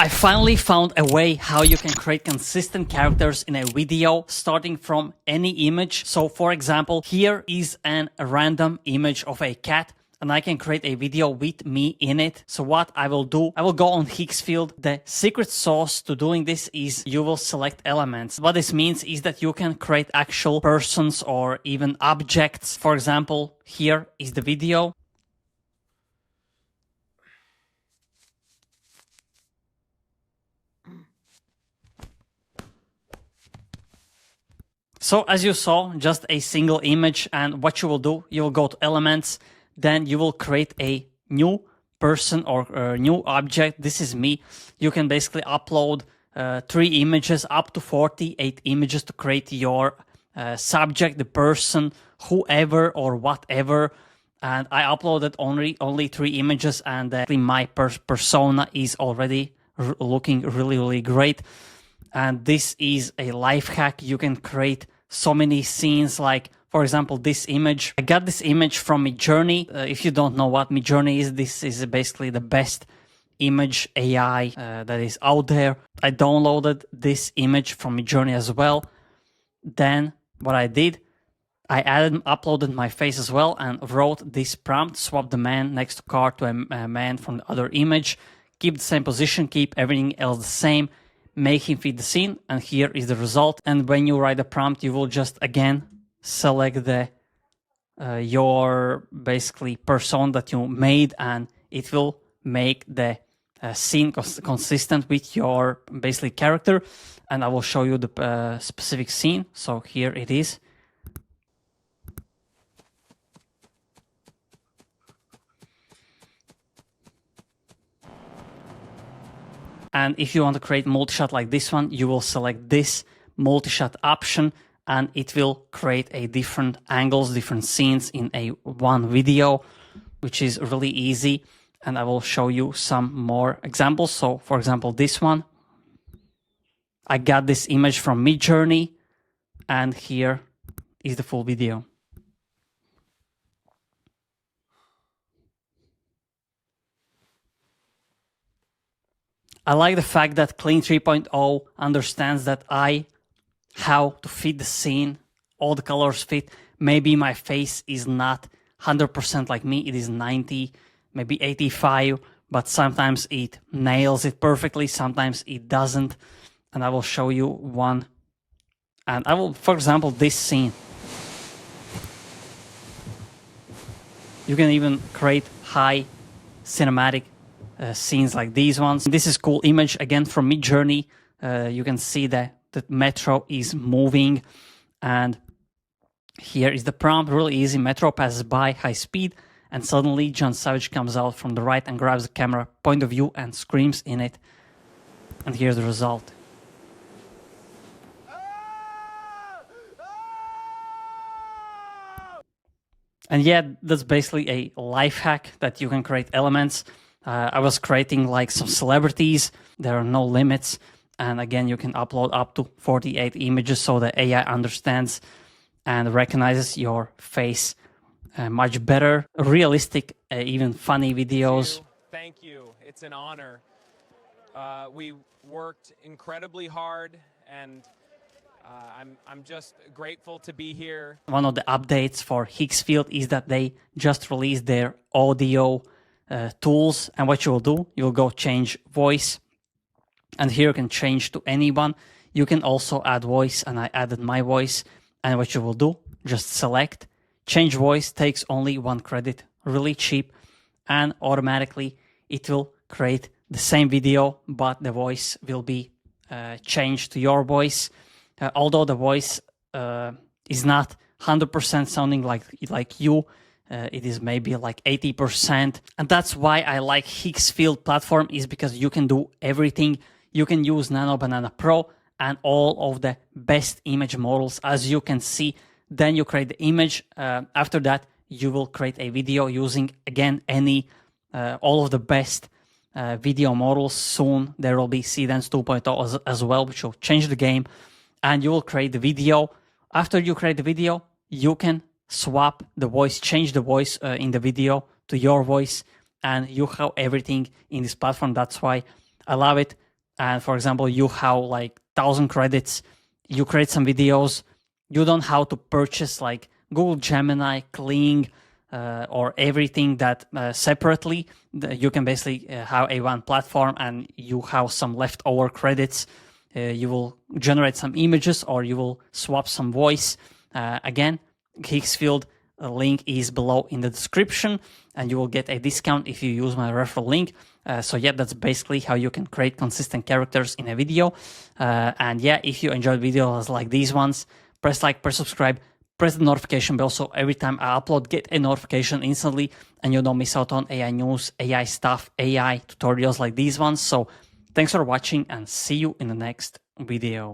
I finally found a way how you can create consistent characters in a video starting from any image. So for example, here is a random image of a cat and I can create a video with me in it. So what I will do, I will go on Higgsfield. The secret sauce to doing this is you will select elements. What this means is that you can create actual persons or even objects. For example, here is the video. So as you saw, just a single image, and what you will do, you will go to elements, then you will create a new person or a new object. This is me. You can basically upload 3 images, up to 48 images to create your subject, the person, whoever or whatever. And I uploaded only 3 images, and my persona is already looking really great. And this is a life hack. You can create so many scenes, like for example this image. I got this image from Midjourney. If you don't know what Midjourney is, this is basically the best image AI that is out there. I downloaded this image from Midjourney as well. Then what I did, I uploaded my face as well and wrote this prompt: swap the man next to car to a man from the other image, keep the same position, keep everything else the same, make him fit the scene, and here is the result. And when you write a prompt, you will just again select the your basically persona that you made, and it will make the scene consistent with your basically character. And I will show you the specific scene. So here it is. And if you want to create multi-shot like this one, you will select this multi-shot option and it will create a different angles, different scenes in a one video, which is really easy. And I will show you some more examples. So for example, this one, I got this image from Midjourney and here is the full video. I like the fact that Clean 3.0 understands that how to fit the scene, all the colors fit. Maybe my face is not 100% like me, it is 90, maybe 85, but sometimes it nails it perfectly, sometimes it doesn't. And I will show you one. And I will, for example, this scene. You can even create high cinematic scenes like these ones. This is cool image again from Midjourney. You can see that the metro is moving, and here is the prompt. Really easy. Metro passes by high speed, and suddenly John Savage comes out from the right and grabs the camera point of view and screams in it. And here's the result. And yeah, that's basically a life hack that you can create elements. I was creating like some celebrities. There are no limits. And again, you can upload up to 48 images so the AI understands and recognizes your face much better. Realistic, even funny videos. Thank you. It's an honor. We worked incredibly hard, and I'm just grateful to be here. One of the updates for Higgsfield is that they just released their audio tools, and what you will do, you will go change voice, and here you can change to anyone. You can also add voice, and I added my voice. And what you will do, just select change voice, takes only 1 credit, really cheap, and automatically it will create the same video, but the voice will be changed to your voice. Although the voice is not 100% sounding like you, it is maybe like 80%. And that's why I like Higgsfield platform, is because you can do everything. You can use Nano Banana Pro and all of the best image models, as you can see. Then you create the image. After that, you will create a video using, again, all of the best video models. Soon there will be Seedance 2.0 as well, which will change the game. And you will create the video. After you create the video, you can swap the voice, change the voice in the video to your voice, and you have everything in this platform. That's why I love it. and for example, you have like 1,000 credits, you create some videos, you don't have to purchase like Google Gemini, Kling, or everything that separately. You can basically have a one platform and you have some leftover credits. You will generate some images or you will swap some voice. Again, Higgsfield link is below in the description, and you will get a discount if you use my referral link. So yeah, that's basically how you can create consistent characters in a video. And yeah, if you enjoyed videos like these ones, press like, press subscribe, press the notification bell so every time I upload, get a notification instantly and you don't miss out on AI news, AI stuff, AI tutorials like these ones. So thanks for watching and see you in the next video.